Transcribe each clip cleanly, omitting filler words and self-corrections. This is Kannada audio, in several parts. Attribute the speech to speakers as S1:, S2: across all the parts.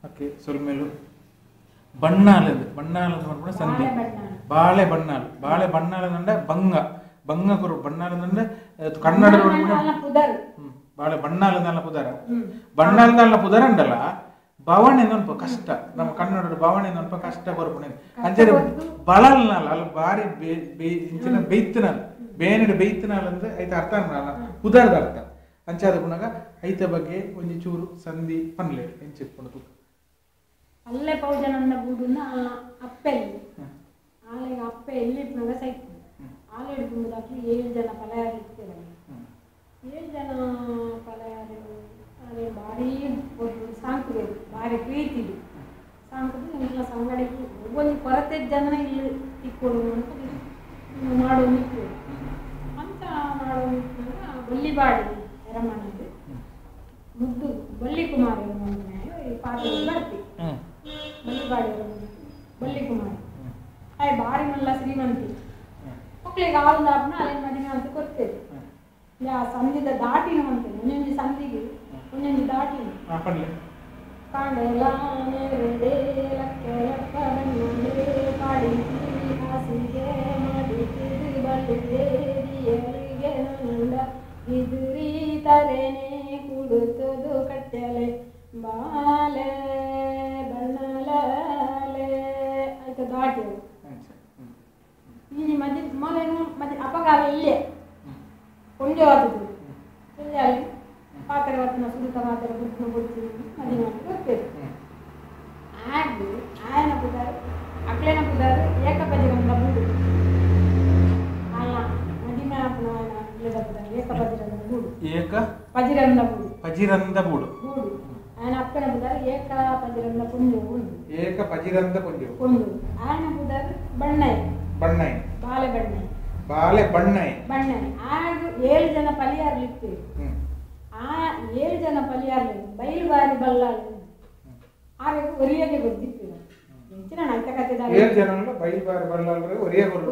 S1: ಓಕೆ ಸೊಲ್ಮೇಲು ಬಣ್ಣಾಲದು ಬಣ್ಣಾಲದು ಮಾಡ್ಕೊಂಡು ಸಂಧಿ ಬಾಳೆ ಬಣ್ಣಾಲು ಬಾಳೆ ಬಣ್ಣಾಲದಂಡ ಬಂಗ ಬಂಗ ಕೊರು ಬಣ್ಣಾಲದಂಡ ಕನ್ನಡ ಬಾಳೆ ಬಣ್ಣಾಲದಲ್ಲ ಪುದರ ಬಣ್ಣಾಲದಲ್ಲ ಪುದರ ಉಂಡಲ್ಲ ಭಾವನೆ ಅನ್ಪ ಕಷ್ಟ ನಮ್ಮ ಕನ್ನಡ ಭಾವನೆ ಅನ್ಪ ಕಷ್ಟ ಬರ್ಪುಣೆ ಅಂಚೆ ಬಳಲ್ನಲ್ಲ ಅಲ್ಲ ಬಾರಿ ಬೇಯ್ತಿನಲ್ಲ ಬೇನೆಡೆ ಬೇಯ್ತಿನಲ್ಲ ಅಂದ್ರೆ ಐತೆ ಅರ್ಥ ಅನ್ನಲ್ಲ ಪುದರದ ಅರ್ಥ ಅಂಚಾದ ಗುಣಗ ಐತ ಬಗ್ಗೆ ಒಂಜಿ ಚೂರು ಸಂಧಿ ಪನ್ಲೆ ಎಂಚಿಟ್ಕೊಂಡು
S2: ಅಲ್ಲೇ ಪೌಜನನ್ನ ಬೂಡುನ ಅಪ್ಪೆಲ್ಲಿ ಆಲೆಗ ಅಪ್ಪೆ ಎಲ್ಲಿ ಇಟ್ನಾಗ ಸೈತು ಆಲೆ ಹಿಡ್ಕೊಂಡಾಕಿ 7 ಜನ ಪಲಯಾರಿ ಇರ್ತಾರೆ 7 ಜನ ಪಲಯಾರಿ ಅದೇ ಭಾರಿ ಸಾಂಕುಬೇಕು ಭಾರಿ ಪ್ರೀತಿ ಸಾಂಕುದು ಎಲ್ಲ ಸಂಗಡಿಗೆ ಒಂದು ಕೊರತೆ ಜನ ಇಲ್ಲಿ ಇಕ್ಕೊಡು ಅಂತ ಮಾಡೋ ನಿಟ್ಟು ಅಂತ ಮಾಡೋ ನಿಟ್ಟಿನಾಗ ಬಲ್ಲಿಬಾಡಿ ಎರಮಣ್ಣದು ಮುದ್ದು ಬಲ್ಲಿ ಕುಮಾರಿ ಈ ಪಾತ್ರದಲ್ಲಿ ಬರ್ತಿ ಬಲ್ಲಿಬಾಡಿ ಬಲ್ಲಿಕುಮಾರಿ ಅಯ್ಯ ಭಾರಿ ಮಲ್ಲ ಶ್ರೀಮಂತಿ ಮಕ್ಕಳಿಗೆ ಆಲ್ದಾಪ್ನ ಅಲ್ಲಿ ಮದುವೆ ಅಂತ ಕೊಡ್ತೇವೆ ಯಾ ಸಂಧಿದ ದಾಟಿನ ಅಂತೇನೆ ಒಂದೊಂದು ಸಂಧಿಗೆ ಒಂದೊಂದು ದಾಟಿನ ಕಾಂಡೆಲ್ಲ ಪಾಡಿ ಹಾಸಿಗೆ ಮಾಡಿ ಬಲ್ಲಿಗೆ ನಂದ ಬಿದುರಿ ತಲೆನೆ ಕುಡುತ್ತದು ಕಟ್ಟಲೆ ಬಾಲೆ ಬಣ್ಣಲಾಲೆ ಆಯ್ತು ದಾಟಿ ಈ ಮಧ್ಯ ಮೊಲೇನು ಮಧ್ಯ ಅಪಗಾಲ ಇಲ್ಲೇ ಕೊಂಜವಾದದ್ದು ಇಲ್ಲಿ ಅಲ್ಲಿ ಪಾತ್ರೆ ವರ್ತನ ಸುರಿತ ಮಾತ್ರ ಬುದ್ಧನ ಬುದ್ಧಿ ಮದುವೆ ಮಾಡಿ ಗೊತ್ತೇವೆ ಆಗಿ ಆಯನ ಪುದಾರು ಅಕ್ಲೇನ ಪುದಾರು ಏಕಪಜಿರಂದ ಬೂಡು ಅಲ್ಲ ಮದಿಮೆ ಆಪನ ಇಲ್ಲದ ಪುದಾರು ಏಕಪಜಿರಂದ ಬೂಡು
S1: ಏಕ
S2: ಪಜಿರಂದ ಬೂಡು
S1: ಪಜಿರಂದ ಬೂಡು
S2: ಬೂಡು ఆయన అప్పన బుదారు ఏక పజిరంద పుంజు
S1: ఏక పజిరంద పుంజు
S2: పుంజు ఆయన బుదారు బಣ್ಣై
S1: ಬಣ್ಣೈ
S2: ಬಾಳೆ ಬಣ್ಣೈ
S1: ಬಾಳೆ ಬಣ್ಣೈ
S2: ಬಣ್ಣೈ ಆಗ 7 ಜನ ಪಲಿಯಾರ್ಲಿ ಇತ್ತು ಆ 7 ಜನ ಪಲಿಯಾರ್ಲಿ ಬೈಲು ಬಾರಿ ಬಲ್ಲಾಳು ಆಗ ಒರಿಯಗೆ ಗೊತ್ತಿತ್ತು ಇಂಚಿನ ನಾಯ್ತ ಕತೆದ
S1: 7 ಜನ ಬೈಲು ಬಾರಿ ಬಲ್ಲಾಳು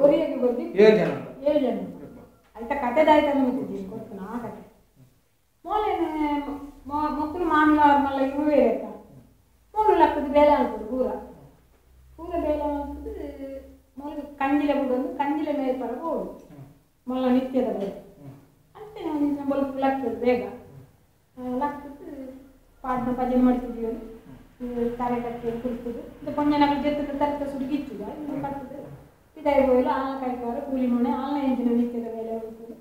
S1: ಒರಿಯಗೆ
S2: ಗೊತ್ತಿತ್ತು
S1: 7 ಜನ
S2: ಆಯ್ತ ಕತೆದಾಯ್ತ ಅನ್ನಿಸ್ತಿದ್ದೀನಿ ಗೊತ್ತು ನಾ ಕತೆ ಮೋಲೆ ಮುಕ್ಕಳು ಮಾಮಿಲ ಮಲ್ಲ ಇವೇ ಇರತ್ತ 3 ಲಕ್ಷದ ಬೇಲೆ ಆಗ್ತದೆ ಪೂರ ಬೇಲೆ ಆಗ್ತದೆ ಮೊದಲು ಕಂಜಿಲೆ ಬಿಡೋದು ಕಂಜಿಲೆ ಮೇಲೆ ಪರ ಓಡು ಮೊಲ್ಲ ನಿತ್ಯದ ಬೇರೆ ಅಂತೇನೆ ಒಂದು ಬಲ್ಪ್ ಲಗ್ತದೆ ಬೇಗ ಲಗ್ತದೆ ಪಾಡ್ನ ಭಜನೆ ಮಾಡ್ತಿದ್ದೀವಿ ತಲೆ ಕಟ್ಟಿ ಕುಡ್ತದೆ ಇದು ಪೊಂಜನಗಳು ಜೊತೆ ತರಕ ಸುಡುಗಿಚ್ಚುದ ಇನ್ನು ಕಟ್ತದೆ ಇದಾಯ ಹೋಯಲು ಆಲ ಕಾಯ್ಕವರ ಕೂಲಿ ಮನೆ ಆಲ್ನ ಎಂಜಿನ ನಿತ್ಯದ ಬೇಲೆ ಹೋಗ್ತದೆ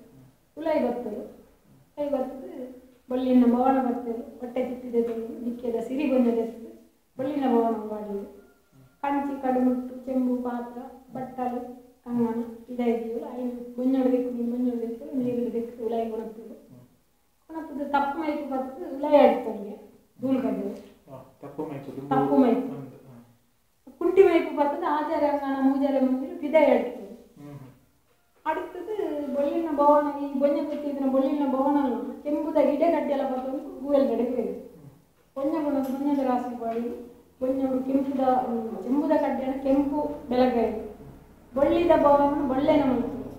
S2: ಉಲೈ ಬರ್ತದೆ ಕೈ ಬರ್ತದೆ ಬಳ್ಳಿನ ಭವನ ಬರ್ತದೆ ಹೊಟ್ಟೆ ತಿಟ್ಟಿದೆ ದಿಕ್ಕಿದ ಸಿರಿ ಗೊಂಜದೆತ್ತದೆ ಬಳ್ಳಿನ ಭವನ ಮಾಡಿದೆ ಕಂಚಿ ಕಡುಮುಟ್ಟು ಚೆಂಬು ಪಾತ್ರ ಬಟ್ಟಲು ಕಂಗಣ ಇದೆಯಲ್ಲ ಐದು ಗೊಂಜೊಳಬೇಕು ಗೊಂಜೊಳಬೇಕು ನೀರಿಡಬೇಕು ಉಲಾಯಿ ಕೊಣತ್ತದು ಕೊಣತ್ತದು ತಪ್ಪು ಮೈಕು ಬರ್ತದೆ ಉಲಾಯಿ ಆಡ್ತದೆ ಧೂಳುಗಡ್ಡೆ ತಪ್ಪು ಮೈಕು ಕುಂಟಿ ಮೈಕು ಬರ್ತದೆ ಆಚಾರ್ಯ ಅಂಗಣ ಮೂಜಾರ ಮುಂದಿರು ವಿದಾಯ ಆಡ್ತದೆ அடுத்தது ಬೊಳ್ಳಿನ ಭವನ ಈ ಬೊಂಜ ಕೊತ್ತಿನ ಬೊಳ್ಳಿನ ಭವನ ಕೆಂಬುದ ಗಿಡಗಡ್ಡೆ ಎಲ್ಲ ಬರ್ತದೆ ಹೂವೆಲ್ಲ ಗಡೆಗೆ ಬೊಂಜದ ರಾಶಿ ಬಾಡಿ ಬೊಂಜಗಳು ಕೆಂಪುದ ಚೆಂಬುದ ಕಡ್ಡೆಯನ್ನು ಕೆಂಪು ಬೆಳಗ್ಗೆ ಬೊಳ್ಳಿದ ಭವನವನ್ನು ಬೊಳ್ಳೆನ ಮಾಡ್ತೀವಿ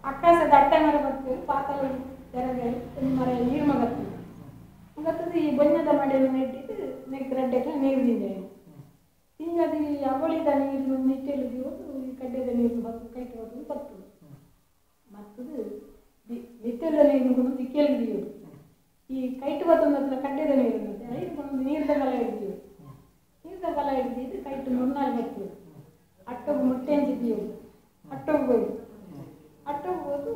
S2: ಅಕ್ಕಾಸದ ಅಟ್ಟೆ ಮರ ಬರ್ತೀವಿ ಪಾತಲ ತೆರಗೆ ಮರ ನೀರು ಮಗತ್ತೀವಿ ಮಗತ್ತದು ಈ ಬೊಂಜದ ಮಡೆಯನ್ನು ಇಟ್ಟಿದ್ದು ನೆಗ್ಗಡ್ಡೆಗೆ ನೀರು ತಿಂದೇವೆ ತಿಂಗದಿ ಅವಳಿದ ನೀರು ನಿಟ್ಟೆಲಿಗೆ ಹೋದು ಈ ಕಡ್ಡೆದ ನೀರು ಬತ್ತು ಕೈಗೆ ಹೋದು ಬರ್ತದೆ ಮತ್ತದು ನಿಟ್ಟೆಲ್ಲ ನೀರು ದಿಕ್ಕೆಲ್ಲಿ ಹಿಡಿಯೋದು ಈ ಕೈಟು ಬತ್ತೊಂದು ಹತ್ರ ಕಡ್ಡೆದ ನೀರು ಇರುತ್ತೆ ಐದು ನೀರ್ದ ಕಲ ಹಿಡ್ತೀವಿ ನೀರ್ದ ಕಲ ಹಿಡ್ದಿದ್ದು ಕೈಟು ಮುನ್ನಾಲ್ ಬರ್ತೀವಿ ಅಟ್ಟೋಗಿ ಮುಟ್ಟೆ ಅಂತಿದ್ದೀವಿ ಅಟ್ಟೋಗಿ ಹೋಗಿ ಅಟ್ಟೋಗಿ ಹೋದು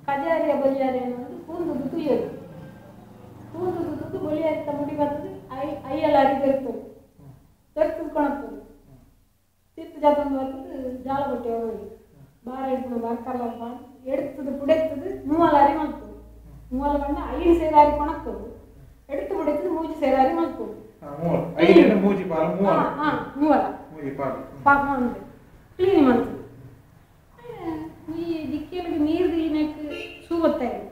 S2: ಕಜಾರಿಯ ಬಲಿಯಾರಿ ಅನ್ನೋದು ಕೂಂದುದು ತುಯ್ಯೋದು ಕೂಂದುದು ಬಲಿಯಾರಿತ ಮುಡಿ ಬರ್ತದೆ ಐಯೆಲ್ಲ ಅರಿದಿರ್ತದೆ ತರ್ತು ಕೊಣತ್ತದು ತಿತ್ತು ಜಾತೊಂದು ಬರ್ತದೆ ಜಾಲ ಬಟ್ಟೆ ಹೋಗಿ ಬಾರ ಹಿಡ್ಕೊಂಡು ಬರ್ಕಲ್ಲ ಮಾಡಿ ಎಡ್ತದೆ ಪುಡೆತ್ತದು ಮೂವಲ ಅರಿ ಮಾಡ್ತದೆ ಮೂವಲ ಬಣ್ಣ 5 ಸೇರಾರಿ ಕೊಣತ್ತದು ಎಡ್ತು ಪುಡೆತ್ತದು ಮೂಜಿ ಸೇರಾರಿ ಮಾಡ್ತದೆ ಮೂವಲ ಪಾಪ ಅಂದ್ರೆ ಕ್ಲೀನ್ ಮಾಡ್ತದೆ ಈ ದಿಕ್ಕಿಯಲ್ಲಿ ನೀರು ನೆಕ್ ಸೂ ಬತ್ತಾಯಿದೆ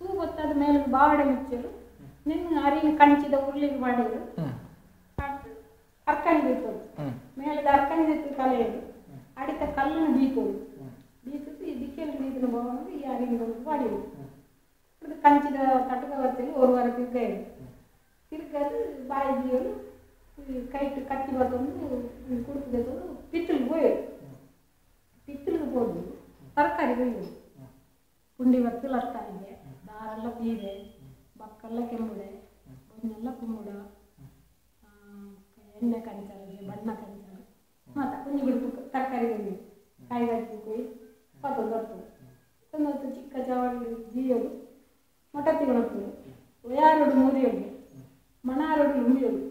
S2: ಸೂ ಬತ್ತಾದ ಮೇಲೆ ಬಾವಡೆ ಮುಚ್ಚಲು ನಿನ್ನ ಅರಿನ ಕಂಚಿದ ಉರ್ಲಿಗೆ ಮಾಡಿದ್ರು ಅರ್ಕಂಡು ಬೀಳ್ತದೆ ಮೇಲದ ಅರ್ಕಂಡು ಕಲೆಯಲ್ಲಿ ಅಡಿತ ಕಲ್ಲನ್ನು ಬೀತೋದು ಬೀತದ್ದು ಈ ದಿಕ್ಕಿಯಲ್ಲಿ ನೀರಿನ ಭವನ ಈ ಅರಿನ ಮಾಡಿದ್ರು ಕಂಚಿದ ತಟಕ ಬರ್ತೇವೆ 1 ವಾರ ತಿರ್ಗ ತಿರ್ಗದು ಬಾಯಿದಿಯರು ಕೈಟ್ ಕಟ್ಟಿ ಬರ್ತೊಂದು ಕುಡುಕದೆ ಪಿತ್ತಲಿಗೆ ಹೋಯೋದು ಪಿತ್ತಲಿಗೆ ಹೋದು ತರಕಾರಿ ಕೊಯ್ಯೋದು ಪುಂಡಿ ಬತ್ತು ಲರ್ಕಾರಿಗೆ ದಾರೆಲ್ಲ ಬೀರೆ ಬಕ್ಕೆಲ್ಲ ಕೆಂಬುಡೆ ಒಂದೆಲ್ಲ ಕುಂಬುಡ ಎಣ್ಣೆ ಕಂಚಾರಿಗೆ ಬಣ್ಣ ಕಂಚಾರ ಮತ್ತು ಕುಂಜಿ ಬಿಡ್ತು ತರಕಾರಿ ಕೊಯ್ಯೋದು ಕಾಯಿ ಕಟ್ಟಿ ಕೊಯ್ ಪತ್ತೊಂದು ಬರ್ತದೆ ತಂದು ಚಿಕ್ಕ ಚಾವಡಿ ಜೀಯೋದು ಮೊಟ್ಟ ತಿಗೊಳತ್ತದು ಒಯಾರೋಡು ಮುರಿಯೋದು ಮಣಾರೋಡು ಉಳಿಯೋದು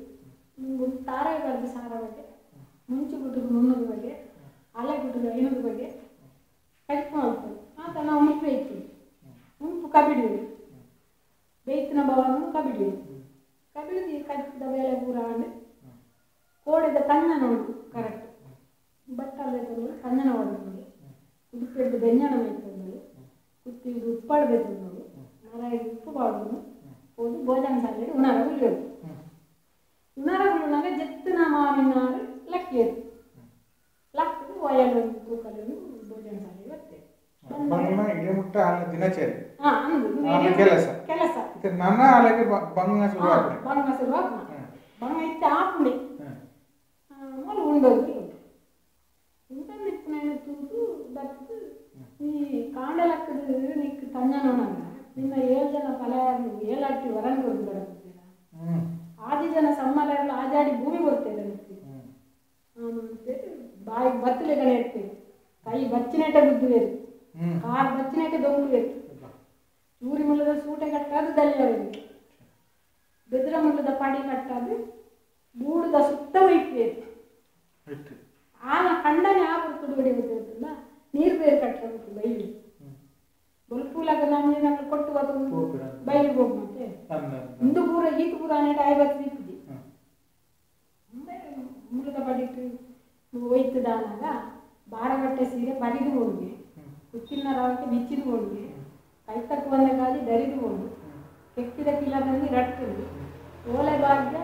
S2: ತಾರೆ ಕಳೆದು ಸಾರ ಬಗ್ಗೆ ಮುಂಚೆ ಬಿಟ್ಟದು 300 ಬಗ್ಗೆ ಅಲೆ ಬಿಟ್ಟದು 500 ಬಗ್ಗೆ ಕಟ್ಕು ಮಾಡ್ತದೆ ಆತ ನಾವು ಮುಂಪು ಬೇಯ್ತೀವಿ ಮುಂಪು ಕಬಿಡಿಯೋದು ಬೇಯ್ತಿನ ಭವನನ್ನು ಕಬಿಡಿಯೋದು ಕಬಿಡಿದು ಕಟ್ಟಿದ ಬೇಳೆ ಪೂರ ಅಂದರೆ ಕೋಡಿದ ಕಣ್ಣ ನೋಡು ಕರೆಕ್ಟ್ ಬಟ್ಟಲ್ಲಿ ತಂದು ಕಣ್ಣನ ಹೊಡೆದು ಉಡುಪಿಟ್ಟು ಬೆಂಜನ ಮೇಯ್ತಂದು ಕುತ್ತಿದ್ದು ಉಪ್ಪಾಡು ನೋಡು ಮರ ಉಪ್ಪು ಬಾಡುದು ಹೋಗಿ ಭೋಜನ ಸಾಲ ಉಣಾರ ಉಳಿಯೋದು ಉಣಾರಗುಳುನಾಗ ಜೆತ್ತಿನ ಮಾವಿನಾರು ಲಕ್ಕಿಯದು ಲಕ್ಕದು ಒಯಲು ತೂಕಲು ಭೋಜನ ಸಾಲ ಬರ್ತೇವೆ
S1: ದಿನಚರಿ
S2: ಕೆಲಸ
S1: ನನ್ನ ಆಲಕ್ಕೆ ಬಂಗ ಶುರು
S2: ಬಂಗ ಇತ್ತು ಹಾಕುಂಡೆ ಮೊದಲು ಉಂಡೋದು ಉಂಡಿತ್ತು ತೂತು ಬರ್ತದೆ ಈ ಕಾಂಡ ಲಕ್ಕದು ನಿಕ್ ತಂಜನೋನಾಗ ನಿನ್ನ 7 ಜನ ಫಲಯಾರು 7 ಅಟ್ಟಿ ವರನ್ ಕೊಟ್ಟು ಬರಬೇಕೀರ 6 ಜನ ಸಮ್ಮಲೆಲ್ಲ ಆಜಾಡಿ ಭೂಮಿ ಕೊಡ್ತೇವೆ ಬಾಯಿ ಬತ್ತಲೆಗಡೆ ಇರ್ತೇವೆ ಕೈ ಬಚ್ಚಿನೇಟ ಬುದ್ಧುವೇರು ಕಾಲು ಬಚ್ಚಿನೇಟ ದೊಂಗುವೇರು ಚೂರಿ ಮುಳ್ಳದ ಸೂಟೆ ಕಟ್ಟದು ದಲ್ಲಿಯವರಿಗೆ ಬೆದರ ಮುಳ್ಳದ ಪಡಿ ಕಟ್ಟದು ಬೂಡದ ಸುತ್ತ ಒಯ್ಪೇರು ಆಗ ಕಂಡನೆ ಆ ಬರ್ತದೆ ಹೊಡಿಬೋದಿಲ್ಲ ನೀರು ಬೇರೆ ಕಟ್ಟಬೇಕು ಬೈಲಿ ಬಲ್ಪೂಲಾಗ ನಾನು ಕೊಟ್ಟು ಬರ್ತದೆ ಬೈಲಿಗೆ ಹೋಗಿ ಮತ್ತೆ ಇಂದು ಪೂರ ಈತ ಪೂರ ನೆಟ 50 ಇಟ್ಟಿದ್ದೆ ಮುಳ್ಳದ ಪಡಿಟ್ಟು ಒಯ್ತದಾನಾಗ ಬಾರಗಟ್ಟೆ ಸೀರೆ ಪರಿದು ಹೋಗಿ ಕುಚ್ಚಿನ ರವಕ್ಕೆ ಬಿಚ್ಚಿದು ಹೋಗಿ ಕೈ ತಕ್ಕ ಬಂದ ಗಾದಿ ದರಿದು ಹೋಗಿ ಕೆಕ್ಕಿದ ಕಿಲದಲ್ಲಿ ರಟ್ಟದು ಓಲೆ ಭಾಗ್ಯ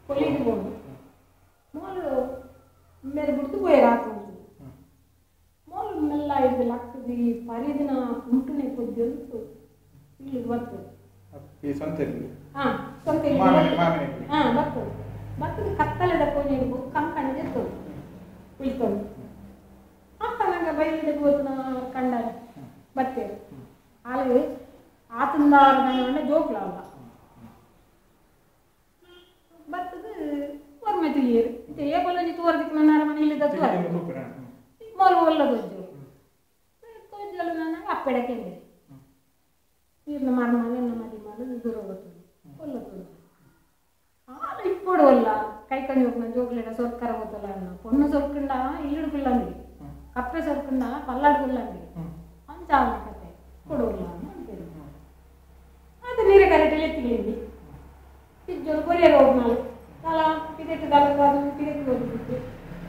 S2: ಕೊಲಿದು ಹೋಗಿ ಮೂಲು ಮೇರೆ ಬಿಡ್ತು ಬೋಯ್ ಹಾಕೊಂಡು ಮೂಲು ಮೆಲ್ಲ ಇದು ಲಕ್ಕದಿ ಪರಿದಿನ ಕುಂಟುನೆ ಕೊದ್ದು ಇಲ್ಲಿಗೆ ಬರ್ತದೆ ಸ್ವಂತ ಬರ್ತದೆ ಬರ್ತದೆ ಕತ್ತಲೆದ ಕೋಣೆ ಇರ್ಬೋದು ಕಂಕಣ ಇರ್ತದೆ ಉಳಿತದೆ ಅಂತ ನಂಗೆ ಬೈಲಿಗೆ ಹೋದ ಕಂಡ ಬರ್ತೇವೆ ಆಲೆ ಆತಂದಾರ ಜೋಕ್ಲ ಅಲ್ಲ ಬರ್ತದೆ ಒಮ್ಮೆ ತಿಳಿಯರು ಏ ಬಲ್ಲಜಿ ತೋರ್ದಿಕ್ಕೆ ನನ್ನ ಮನೆಯಲ್ಲಿ ಮೊಲು ಒಲ್ಲದೊಜ್ಜು ತೋಜ್ಜಲು ನನಗೆ ಅಪ್ಪೆಡಕ್ಕೆ ನೀರಿನ ಮರ ನನ್ನ ಮದಿ ಮಾಡಿ ದೂರ ಹೋಗ್ತದೆ ಒಲ್ಲದು ಹಾಲು ಇಪ್ಪೊಡುವಲ್ಲ ಕೈ ಕಣ್ಣು ಹೋಗ್ನ ಜೋಗ್ಲಿಡ ಸೊರ್ಕರ ಹೋತಲ್ಲ ಅನ್ನ ಪೊಣ್ಣು ಸೊರ್ಕಂಡ ಇಲ್ಲಿಡು ಪಿಲ್ಲಂದಿ ಕಪ್ಪೆ ಸೊರ್ಕಂಡ ಪಲ್ಲಾಡು ಪಿಲ್ಲಂದಿ ಅಂಚಾವನ ಕತೆ ಕೊಡುವಲ್ಲ ಅಂತೇಳಿ ಅದು ನೀರೇ ಕರೆಕ್ಟಲ್ಲಿ ಎತ್ತಿಗಳಿಂದಿ ಇಜ್ಜೋರು ಕೊರಿಯರ್ ಹೋಗ್ನಾಳು ತಲ ಪಿದೆಟ್ಟು ದಲ ಪಿದೆಟ್ಟು ಹೋಗಿಬಿಟ್ಟು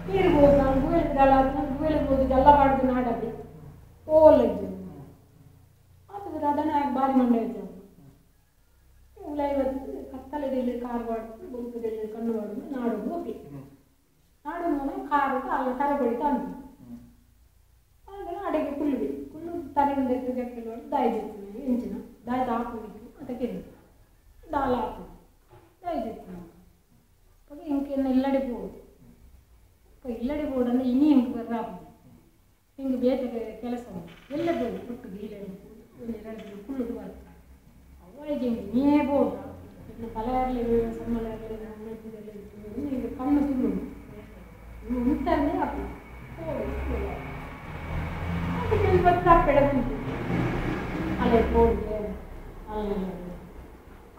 S2: ನೀರಿಗೆ ಹೋಗಿ ನಾನು ಗುವೆಲಿಗೆ ದಳ ಗುವೆಲಿಗೆ ಹೋಗಿ ಎಲ್ಲ ಮಾಡಿದ್ದು ನಾಡಲ್ಲಿ ಓಲ್ಲ ಇದ್ದು ಅದು ಅದನ್ನ ಬಾರಿ ಮಂಡ ಇದ್ದು ಉಳ ಇವತ್ತು ಕತ್ತಲೆದಲ್ಲಿ ಕಾರು ಬಾಡ್ದು ಬುಲ್ಪದಲ್ಲಿ ಕಣ್ಣು ಬಾಡುದು ನಾಡೋದು ಹೋಗಿ ನಾಡೋದು ಕಾರು ಅಲ್ಲಿ ಕರೆ ಬಡಿತಾ ಅಂತ ಆಗ ಅಡಿಗೆ ಕುಳ್ಳು ತಲೆಯಿಂದ ಎತ್ತು ಮಾಡಿ ದಾಯಿ ಜೆತ್ತು ಎಂಚಿನ ದಾಯ್ದು ಹಾಕೊಂಡಿದ್ದು ಅದಕ್ಕೆ ದಾಲ ಹಾಕೋದು ದಾಯಿ ಜೆತ್ತು അപ്പോൾ എനിക്ക് ഇല്ലടി പോകും അപ്പോൾ ಇಲ್ಲಡಿ ಬೋರ್ಡನ್ನು ಇನಿ ಹೆಂಗೆ ಬರ್ರಾಬು ಹಿಂಗೆ ಬೇಟೆ ಕೆಲಸ ಎಲ್ಲ ಬೋರ್ಡು ಕೊಟ್ಟು ಗೀಲೆ ಎರಡು ಕುಳ್ಳುದು ಬರ್ತದೆ ಅವಳಿಗೆ ನೀನೇ ಬೋರ್ಡ ಇನ್ನು ಕಲೆಯಾಗಲಿ ಸಮ್ಮಲಾಗಲಿ ಈಗ ಕಣ್ಣು ತುಳ್ಳುದು ಇನ್ನು ಉಂಟನ್ನೇ ಹಾಕಿ ಅದಕ್ಕೆ ಬತ್ತಾಪೆಡ ಬಂತು ಅಲ್ಲೇ ಬೋರ್ಡ್ಗೆ ಅಲ್ಲೆಲ್ಲ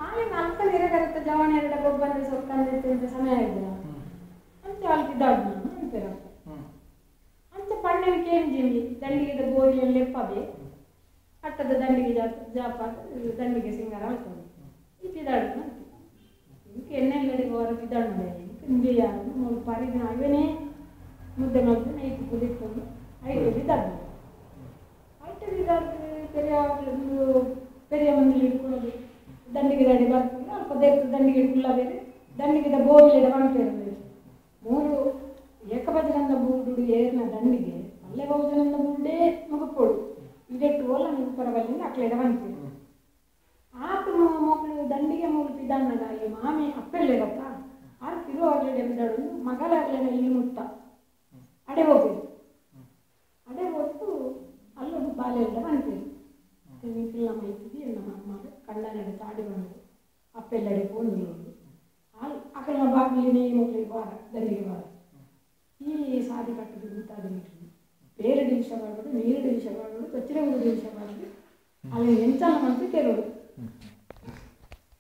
S2: ಆಮೇಲೆ ನಾಲ್ಕ ನೀರಾಗತ್ತೆ ಜವಾನ ಎರಡು ಗೊಬ್ಬರ ಸೊಕ್ಕಂದಿತ್ತು ಸಮಯ ಆಗಿಲ್ಲ ಅಂಚೆ ಅಲ್ಲಿ ದಾಡ್ ನಾನು ಅಂತೀರ ಅಂಚೆ ಪಣ್ಣನ ಕೇಂಜಿವಿ ದಂಡಿಗೆ ಬೋರಿಯಲ್ಲಿ ಲೆಪ್ಪದೆ ಅಟ್ಟದ ದಂಡಿಗೆ ಜಾಪ ದಂಡಿಗೆ ಸಿಂಗಾರ ಆಗ್ತದೆ ಈ ಪಿದಾಡು ಅಂತೆ ಇದಕ್ಕೆ ಎಣ್ಣೆಲ್ಲಡಿ ಹೋರ ಪಿದಾಡು ಹಿಂಗೆ ಯಾರು ಮೂರು ಪರಿದಿನ ಅವನೇ ಮುದ್ದೆ ಮಾಡ್ತು ನೈಟ್ ಕುದಿಕೊಂಡು ಐದು ಬಿದ್ದಾಡು ಐಟು ಬಿದ್ದಾಡು ಪೆರಿಯ ಮಂದಿಲಿ ಇಟ್ಕೊಳ್ಳೋದು ದಂಡಿಗೆ ದಾಡಿ ಬರ್ತದೆ ಅಲ್ಪ ದೇವರ ದಂಡಿಗೆ ಕುಲ್ಲ ಬೇರೆ ದಂಡಿಗೆ ಬೋಗಿಲಿಡ ಬಂತೇವೆ ಮೂರು ಏಕಭಜನಂದ ಬೂಡು ಏರ್ನ ದಂಡಿಗೆ ಅಲ್ಲೇ ಬಹುಜನಂದ ಬೂಡೇ ಮುಗುಪೋಡು ಇದೆಟ್ಟು ಓಲ ನಿಂಗೆ ಪರವಲ್ಲಿಂದ ಅಕ್ಲೆಡ ಬಂತೇವೆ ಆತ ಮಕ್ಕಳು ದಂಡಿಗೆ ಮೂರು ಪಿದಾನ್ನಗಾಲಿ ಮಾಮಿ ಅಪ್ಪೆಲ್ಲೇ ಗೊತ್ತಾ ಆರು ಕಿಲೋ ಆಗಲಿ ಎಬ್ಬಿದಾಡು ಮಗಲಾಗಲೇನೆ ಇಲ್ಲಿ ಮುತ್ತ ಅಡೆ ಹೋಗಿದ್ದು ಅಡೆ ಹೋಗ್ತು ಅಲ್ಲೊಂದು ಬಾಲೆ ಎಲ್ಲ ಬಂತೀರಿ ಪಿಲ್ಲ ಮೈತಿದ್ದಿ ನಮ್ಮ ಅಮ್ಮ ಕಣ್ಣನೆಡೆ ತಾಡಿ ಬಂದು ಅಪ್ಪೆಲ್ಲಡೆ ಹೋಗಿ ಅಲ್ಲಿ ಅಕಲ್ನ ಬಾಗಿಲಿನೇ ಮಕ್ಕಳಿಗೆ ಬಾರ ದರಿಗೆ ಬಾರ ಈ ಸಾದಿ ಕಟ್ಟದು ಗುತ್ತಾದ ಮೀಟ್ರಿ ಬೇರೆ ಡಿವಿಷ ಮಾಡೋದು ನೀರು ಡಿವಿಷ ಮಾಡೋದು ಕೊಚ್ಚಿನ ಊರು ಡಿವಿಷ ಮಾಡೋದು ಅಲ್ಲಿ ಹೆಂಚಲ ಮಂತು ಕೇಳೋದು